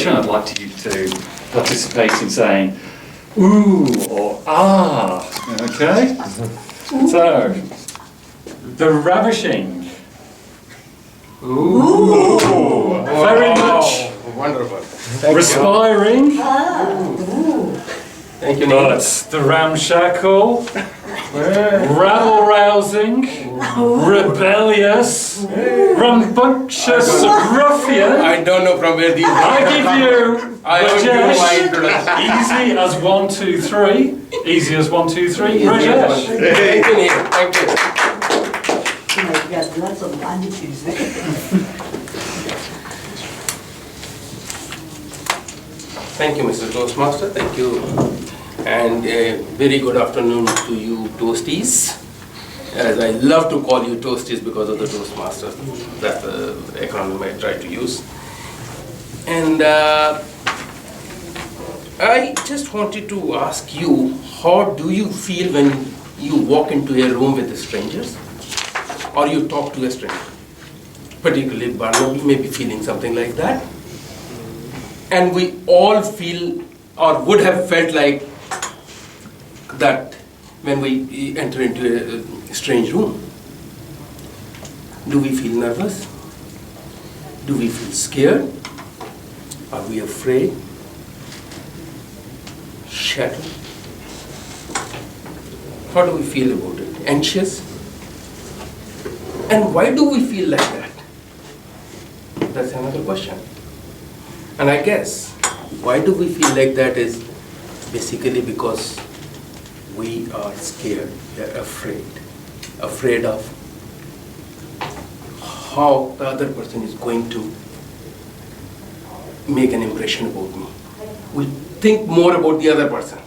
conversation. I'd like you to participate in saying ooh or ah, okay? So, the ravishing. Ooh. Very much. Wonderful. Respiring. Thank you, But the ramshackle, rabble-rousing, rebellious, rambunctious ruffian. I don't know from where these I give you I don't give my Rajesh. introduction. Easy as 1, 2, 3. Easy as 1, 2, 3. Rajesh. Thank you, Neil. Thank you. Oh my God, lots of adjectives. Thank you, Mr. Toastmaster. Thank you. And a very good afternoon to you, Toasties. As I love to call you Toasties because of the Toastmasters. That's the acronym I try to use. And I just wanted to ask you, how do you feel when you walk into a room with strangers? Or you talk to a stranger? Particularly Barnaby may be feeling something like that. And we all feel or would have felt like that when we enter into a strange room. Do we feel nervous? Do we feel scared? Are we afraid? Shattered? How do we feel about it? Anxious? And why do we feel like that? That's another question. And I guess, why do we feel like that is basically because we are scared, we are afraid of how the other person is going to make an impression about me. We think more about the other person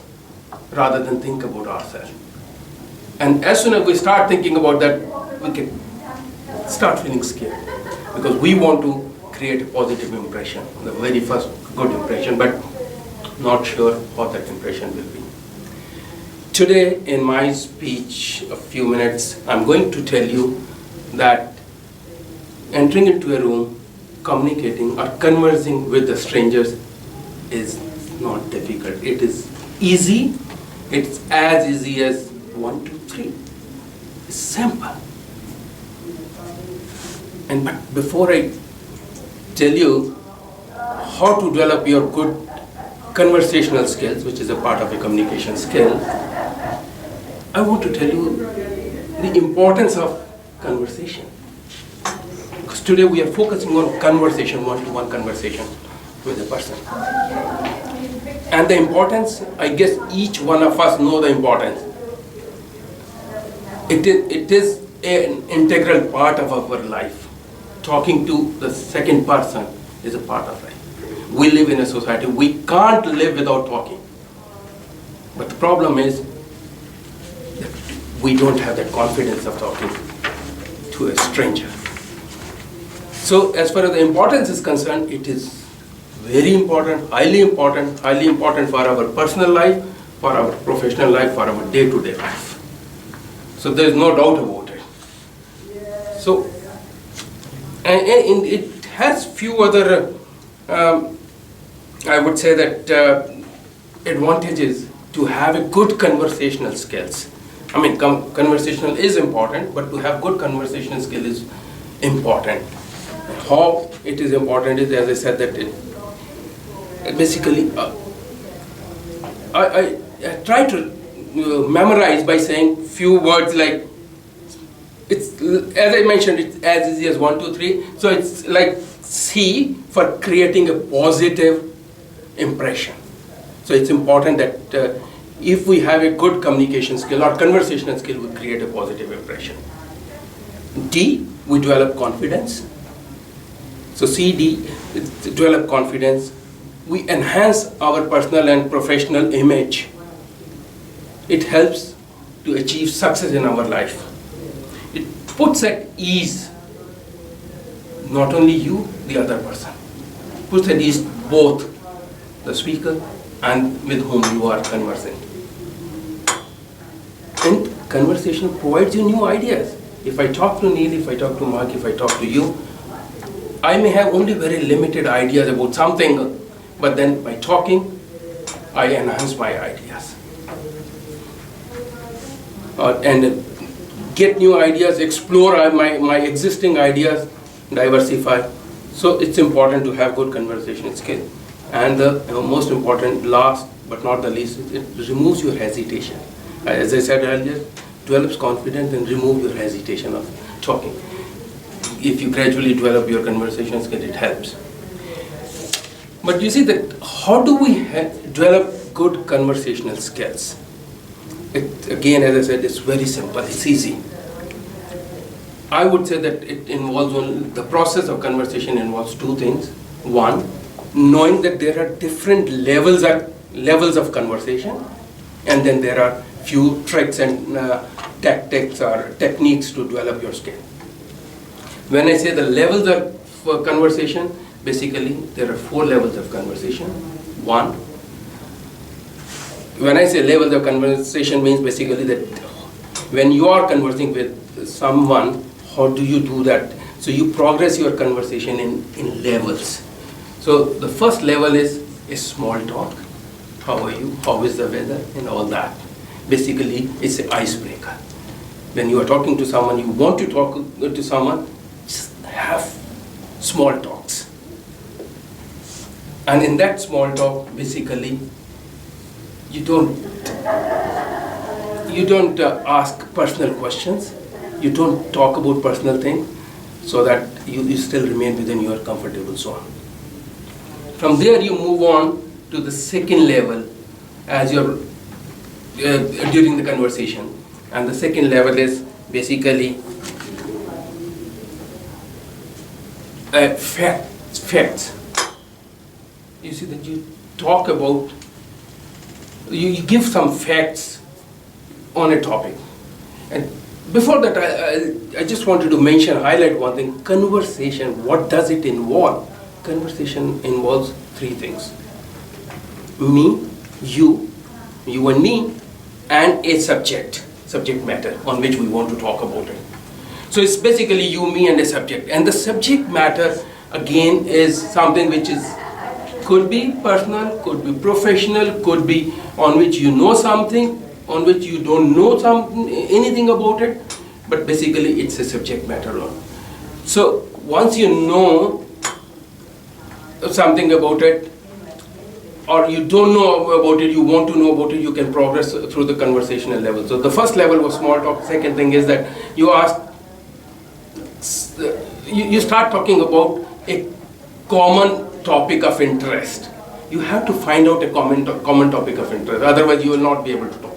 rather than think about ourselves. And as soon as we start thinking about that, we can start feeling scared because we want to create a positive impression, the very first good impression, but not sure how that impression will be. Today, in my speech, a few minutes, I'm going to tell you that entering into a room, communicating or conversing with the strangers is not difficult. It is easy. It's as easy as 1, 2, 3. It's simple. And but before I tell you how to develop your good conversational skills, which is a part of a communication skill, I want to tell you the importance of conversation. Because today we are focusing on conversation, one-to-one conversation with a person. And the importance, I guess each one of us know the importance. It is an integral part of our life. Talking to the second person is a part of life. We live in a society, we can't live without talking. But the problem is that we don't have that confidence of talking to a stranger. So as far as the importance is concerned, it is very important, highly important for our personal life, for our professional life, for our day-to-day life. So there is no doubt about it. So, and it has few other, I would say that advantages to have a good conversational skills. I mean, conversational is important, but to have good conversational skill is important. How it is important is, as I said, that it basically, I try to memorize by saying few words like, it's, as I mentioned, it's as easy as 1, 2, 3. So it's like C for creating a positive impression. So it's important that if we have a good communication skill or conversational skill, we create a positive impression. D, we develop confidence. So C, D, develop confidence. We enhance our personal and professional image. It helps to achieve success in our life. It puts at ease not only you, the other person. Puts at ease both the speaker and with whom you are conversing. And conversation provides you new ideas. If I talk to Neil, if I talk to Mark, if I talk to you, I may have only very limited ideas about something, But then by talking, I enhance my ideas. And get new ideas, explore my existing ideas, diversify. So it's important to have good conversation skill. And the most important, last but not the least, it removes your hesitation. As I said earlier, develops confidence and remove your hesitation of talking. If you gradually develop your conversation skill, it helps. But you see that how do we develop good conversational skills? Again, as I said, it's very simple, it's easy. I would say that it involves only, the process of conversation involves two things. One, knowing that there are different levels of conversation, and then there are few tricks and tactics or techniques to develop your skill. When I say the levels of conversation, basically there are 4 levels of conversation. One, when I say levels of conversation, means basically that when you are conversing with someone, how do you do that? So you progress your conversation in levels. So the first level is small talk. How are you? How is the weather? And all that. Basically, it's an icebreaker. When you are talking to someone, you want to talk to someone, just have small talks. And in that small talk, basically, you don't ask personal questions. You don't talk about personal things, so that you still remain within your comfortable zone. From there, you move on to the second level as you're during the conversation. And the second level is basically facts. You see that you talk about, you give some facts on a topic. And before that, I just wanted to highlight one thing. Conversation, what does it involve? Conversation involves 3 things. Me, you and me, and a subject matter on which we want to talk about it. So it's basically you, me, and a subject. And the subject matter, again, is something which could be personal, could be professional, could be on which you know something, on which you don't know anything about it, but basically it's a subject matter. So once you know something about it, or you don't know about it, you want to know about it, you can progress through the conversational level. So the first level was small talk. Second thing is that you start talking about a common topic of interest. You have to find out a common topic of interest, otherwise you will not be able to talk.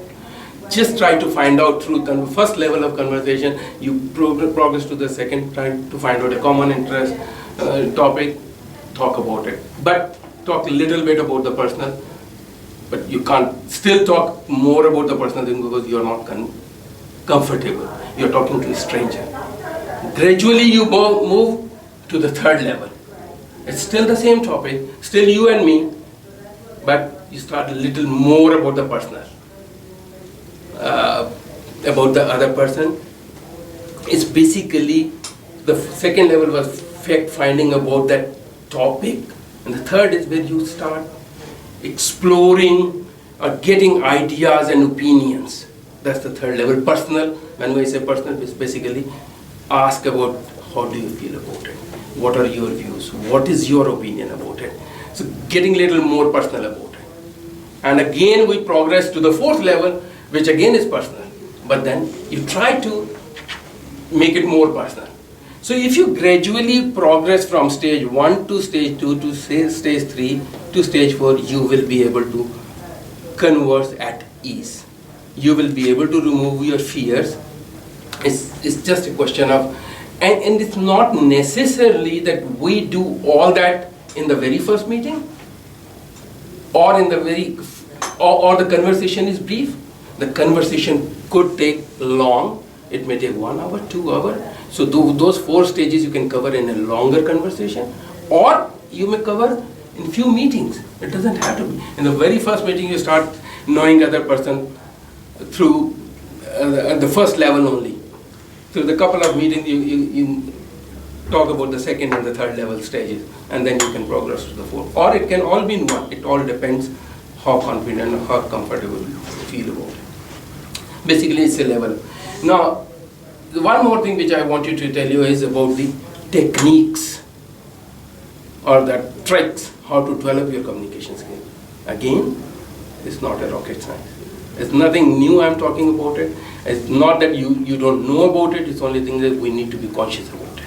Just try to find out through the first level of conversation, you progress to the second, try to find out a common interest topic, talk about it. But talk a little bit about the personal, but you can't still talk more about the personal thing because you are not comfortable. You are talking to a stranger. Gradually you move to the third level. It's still the same topic, still you and me, but you start a little more about the personal, about the other person. It's basically, the second level was fact finding about that topic, and the third is where you start exploring or getting ideas and opinions. That's the third level. Personal, when we say personal, it's basically ask about how do you feel about it, what are your views, what is your opinion about it. So getting a little more personal about it. And again we progress to the fourth level, which again is personal, but then you try to make it more personal. So if you gradually progress from stage 1 to stage 2 to stage 3 to stage 4, you will be able to converse at ease. You will be able to remove your fears. It's just a question of, and it's not necessarily that we do all that in the very first meeting, or in the or the conversation is brief. The conversation could take long. It may take 1 hour, 2 hours. So those 4 stages you can cover in a longer conversation, or you may cover in few meetings. It doesn't have to be. In the very first meeting you start knowing other person through at the first level only. Through the couple of meetings talk about the second and the third level stages, and then you can progress to the fourth. Or it can all be in one. It all depends how confident or how comfortable you feel about it. Basically, it's a level. Now, one more thing which I want you to tell you is about the techniques or the tricks how to develop your communication skill. Again, it's not a rocket science. It's nothing new I'm talking about it. It's not that you don't know about it, it's only thing that we need to be conscious about it.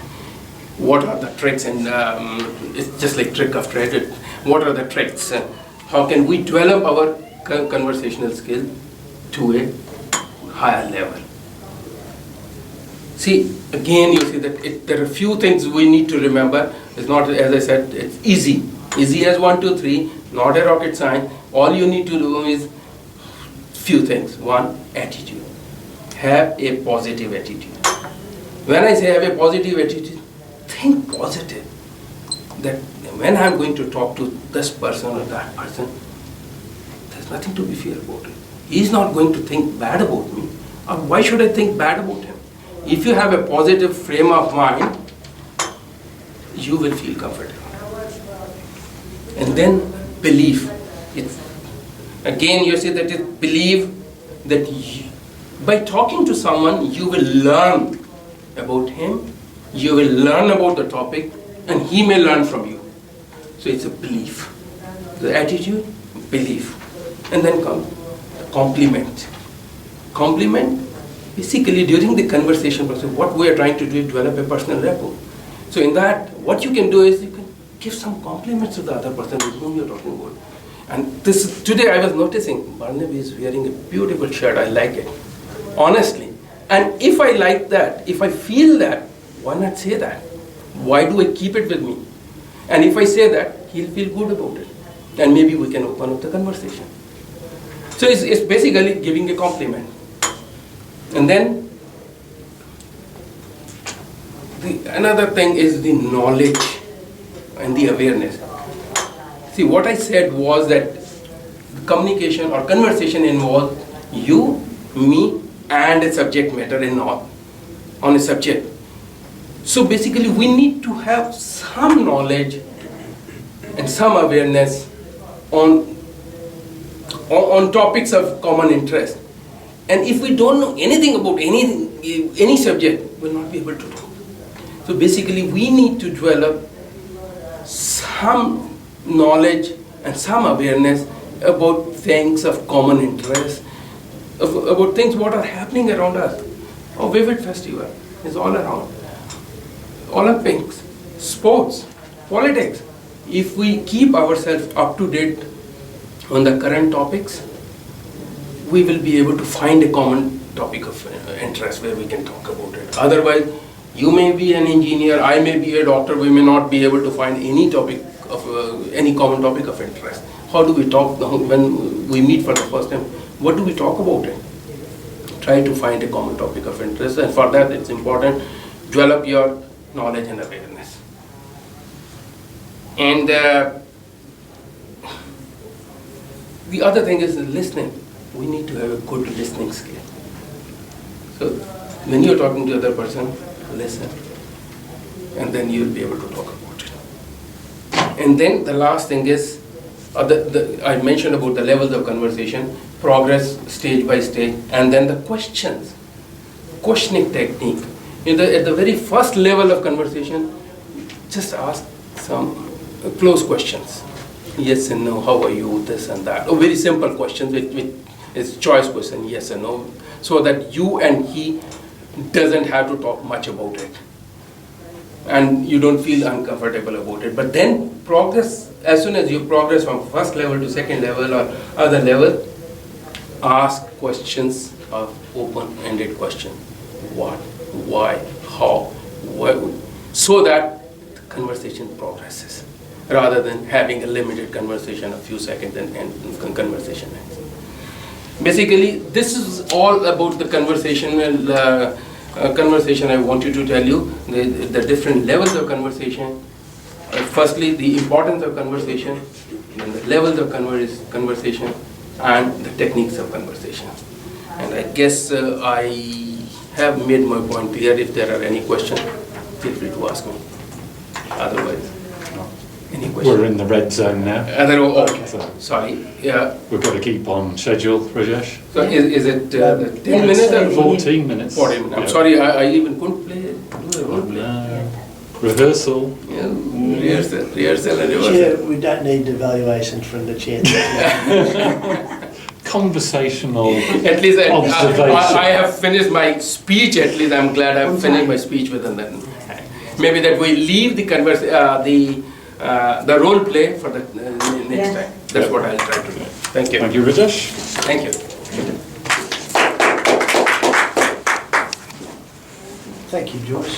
What are the tricks? And it's just like trick of trade. What are the tricks? How can we develop our conversational skill to a higher level? See, again, you see that there are a few things we need to remember. It's not, as I said, it's easy. Easy as 1, 2, 3, not a rocket science. All you need to do is few things. One, attitude. Have a positive attitude. When I say have a positive attitude, think positive. That when I'm going to talk to this person or that person, there's nothing to be fear about it. He's not going to think bad about me. Or why should I think bad about him? If you have a positive frame of mind, you will feel comfortable. And then belief. It's, again, you see that it believe that by talking to someone, you will learn about him, you will learn about the topic, and he may learn from you. So it's a belief. The attitude, belief. And then come compliment. Compliment, basically during the conversation process, what we are trying to do is develop a personal rapport. So in that, what you can do is you can give some compliments to the other person with whom you're talking about. And this today I was noticing, Barnaby is wearing a beautiful shirt, I like it. Honestly. And if I like that, if I feel that, why not say that? Why do I keep it with me? And if I say that, he'll feel good about it. And maybe we can open up the conversation. So it's basically giving a compliment. And then, another thing is the knowledge and the awareness. See, what I said was that communication or conversation involves you, me, and a subject matter and all on a subject. So basically, we need to have some knowledge and some awareness on topics of common interest. And if we don't know anything about any subject, we'll not be able to talk. So basically, we need to develop some knowledge and some awareness about things of common interest, about things what are happening around us. Oh, Vivid Festival is all around. Olympics, sports, politics. If we keep ourselves up to date on the current topics, we will be able to find a common topic of interest where we can talk about it. Otherwise, you may be an engineer, I may be a doctor, we may not be able to find any topic of any common topic of interest. How do we talk when we meet for the first time? What do we talk about it? Try to find a common topic of interest, and for that it's important to develop your knowledge and awareness. And the other thing is listening. We need to have a good listening skill. So when you're talking to the other person, listen, and then you'll be able to talk about it. And then the last thing is, I mentioned about the levels of conversation, progress stage by stage, and then the questions, questioning technique. At the very first level of conversation, just ask some close questions. Yes and no, how are you, this and that. Very simple questions, which is choice question, yes and no, so that you and he doesn't have to talk much about it. And you don't feel uncomfortable about it. But then progress, as soon as you progress from first level to second level or other level, ask questions of open-ended question. What, why, how, why, so that the conversation progresses, rather than having a limited conversation, a few seconds, and conversation ends. Basically, this is all about the conversational conversation I want you to tell you, the different levels of conversation. Firstly, the importance of conversation, then the levels of conversation, and the techniques of conversation. And I guess I have made my point clear. If there are any questions. feel free to ask me. Otherwise, any We're questions? in the red zone now. Okay. So Sorry. Yeah. we've got to keep on schedule, Rajesh. So is it the 10 Yeah, minutes or so- 14 minutes. 40 minutes? I'm Yeah. sorry, I even couldn't do a role play. No. Rehearsal. Yeah, rehearsal and Chair, rehearsal. we don't need evaluation from the chair. Conversational. At least Observation. I have finished my speech. At least I'm glad I've finished my speech within that. Maybe that we leave the role play for the next Yeah. time. That's what I'll try to do. Thank you. Thank you, Rajesh. Thank you. Thank you, Joyce.